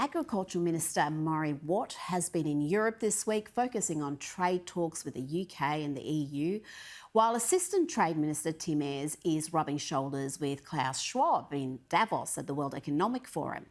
Agriculture Minister Murray Watt has been in Europe this week, focusing on trade talks with the UK and the EU, while Assistant Trade Minister Tim Ayres is rubbing shoulders with Klaus Schwab in Davos at the World Economic Forum.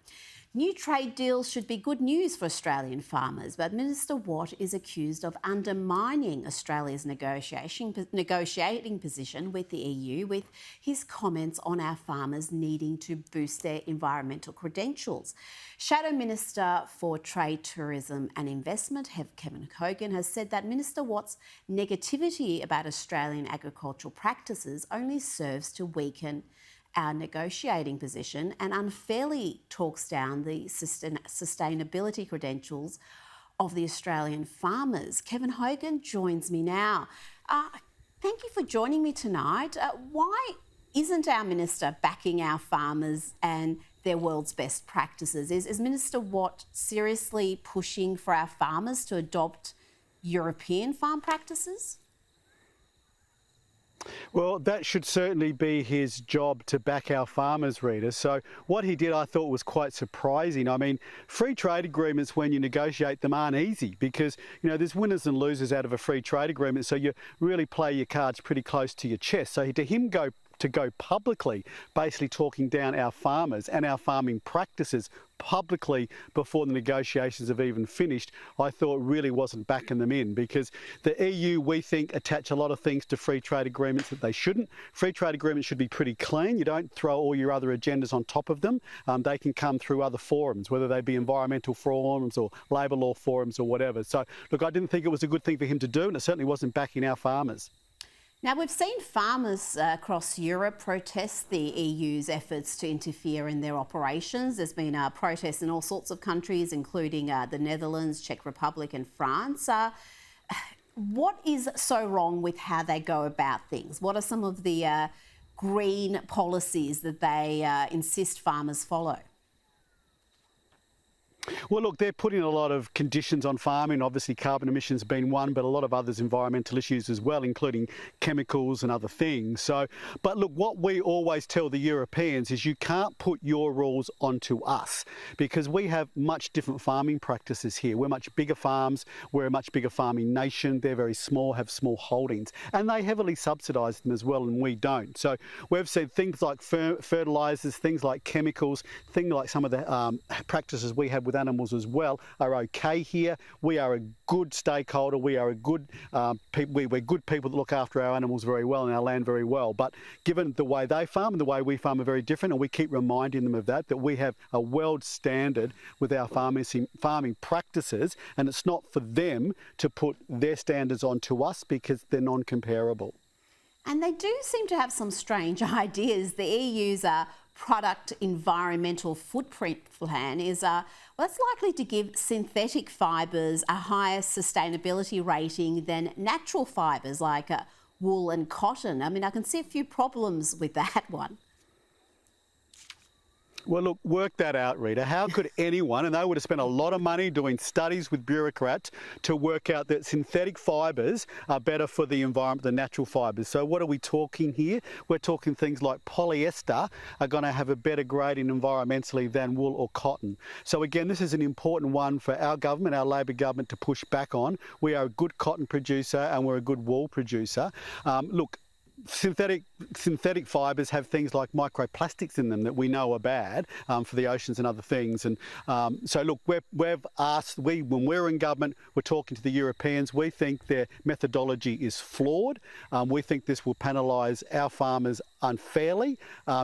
New trade deals should be good news for Australian farmers, but Minister Watt is accused of undermining Australia's negotiating position with the EU with his comments on our farmers needing to boost their environmental credentials. Shadow Minister for Trade, Tourism and Investment, Kevin Hogan, has said that Minister Watt's negativity about Australian agricultural practices only serves to weaken our negotiating position and unfairly talks down the sustainability credentials of the Australian farmers. Kevin Hogan joins me now. Thank you for joining me tonight. Why isn't our minister backing our farmers and their world's best practices? Is Minister Watt seriously pushing for our farmers to adopt European farm practices? Well, that should certainly be his job, to back our farmers, Rita. So what he did, I thought, was quite surprising. I mean, free trade agreements, when you negotiate them, aren't easy because, you know, there's winners and losers out of a free trade agreement. So you really play your cards pretty close to your chest. So to him go publicly, basically talking down our farmers and our farming practices publicly before the negotiations have even finished, I thought really wasn't backing them in, because the EU, we think, attach a lot of things to free trade agreements that they shouldn't. Free trade agreements should be pretty clean. You don't throw all your other agendas on top of them. They can come through other forums, whether they be environmental forums or labour law forums or whatever. So, look, I didn't think it was a good thing for him to do, and it certainly wasn't backing our farmers. Now, we've seen farmers across Europe protest the EU's efforts to interfere in their operations. There's been protests in all sorts of countries, including the Netherlands, Czech Republic and France. What is so wrong with how they go about things? What are some of the green policies that they insist farmers follow? Well, look, they're putting a lot of conditions on farming. Obviously, carbon emissions being one, but a lot of others environmental issues as well, including chemicals and other things. So, but look, what we always tell the Europeans is you can't put your rules onto us, because we have much different farming practices here. We're much bigger farms. We're a much bigger farming nation. They're very small, have small holdings, and they heavily subsidise them as well, and we don't. So we've said things like fertilisers, things like chemicals, things like some of the practices we have with animals as well are okay here. We are a good stakeholder. We are a good we're good people that look after our animals very well and our land very well. But given the way they farm and the way we farm are very different, and we keep reminding them of that we have a world standard with our farming practices, and it's not for them to put their standards onto us because they're non-comparable. And they do seem to have some strange ideas. The EU's product environmental footprint plan is it's likely to give synthetic fibres a higher sustainability rating than natural fibres like wool and cotton. I mean, I can see a few problems with that one. Well, look, work that out, Rita. How could anyone, and they would have spent a lot of money doing studies with bureaucrats to work out that synthetic fibres are better for the environment than natural fibres. So what are we talking here? We're talking things like polyester are going to have a better grading environmentally than wool or cotton. So again, this is an important one for our government, our Labor government, to push back on. We are a good cotton producer and we're a good wool producer. Look, synthetic fibres have things like microplastics in them that we know are bad for the oceans and other things. And so look, we've asked, when we're in government, we're talking to the Europeans. We think their methodology is flawed. We think this will penalise our farmers unfairly.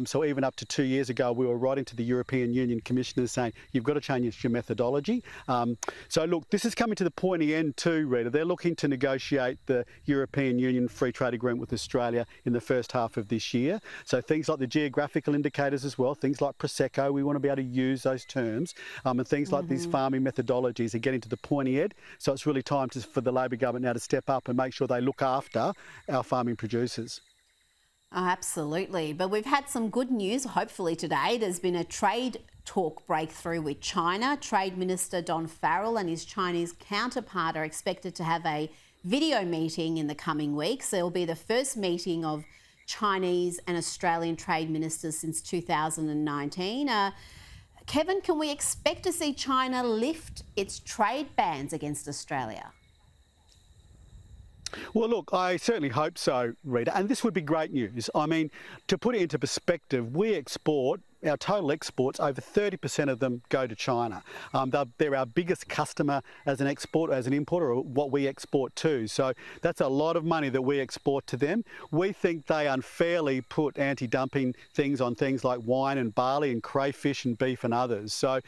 So even up to 2 years ago, we were writing to the European Union commissioners saying, you've got to change your methodology. So look, this is coming to the pointy end too, Rita. They're looking to negotiate the European Union free trade agreement with Australia in the first half of this year. So things like the geographical indicators as well, things like Prosecco, we want to be able to use those terms, and things like these farming methodologies are getting to the pointy end. So it's really time for the Labor government now to step up and make sure they look after our farming producers. Oh, absolutely. But we've had some good news, hopefully today. There's been a trade talk breakthrough with China. Trade Minister Don Farrell and his Chinese counterpart are expected to have a video meeting in the coming weeks. It will be the first meeting of Chinese and Australian trade ministers since 2019. Kevin, can we expect to see China lift its trade bans against Australia? Well, look, I certainly hope so, Rita, and this would be great news. I mean, to put it into perspective, we export, our total exports, over 30% of them go to China. They're our biggest customer as an exporter, as an importer, what we export to. So that's a lot of money that we export to them. We think they unfairly put anti-dumping things on things like wine and barley and crayfish and beef and others. So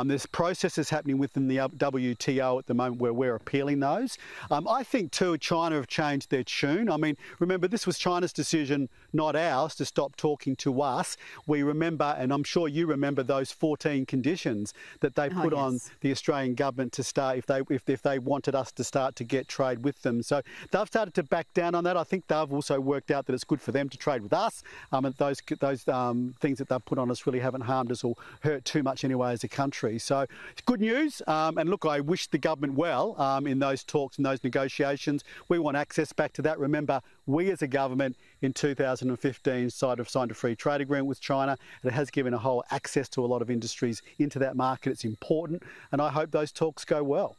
there's processes happening within the WTO at the moment where we're appealing those. I think too, China have changed their tune. I mean, remember, this was China's decision, not ours, to stop talking to us. We remember, and I'm sure you remember, those 14 conditions that they put on the Australian government to start if they wanted us to start to get trade with them. So they've started to back down on that. I think they've also worked out that it's good for them to trade with us. And those things that they've put on us really haven't harmed us or hurt too much anyway as a country. So it's good news. And look, I wish the government well in those talks and those negotiations. We want access back to that. Remember, we as a government in 2015 signed a free trade agreement with China. It has given a whole access to a lot of industries into that market. It's important, and I hope those talks go well.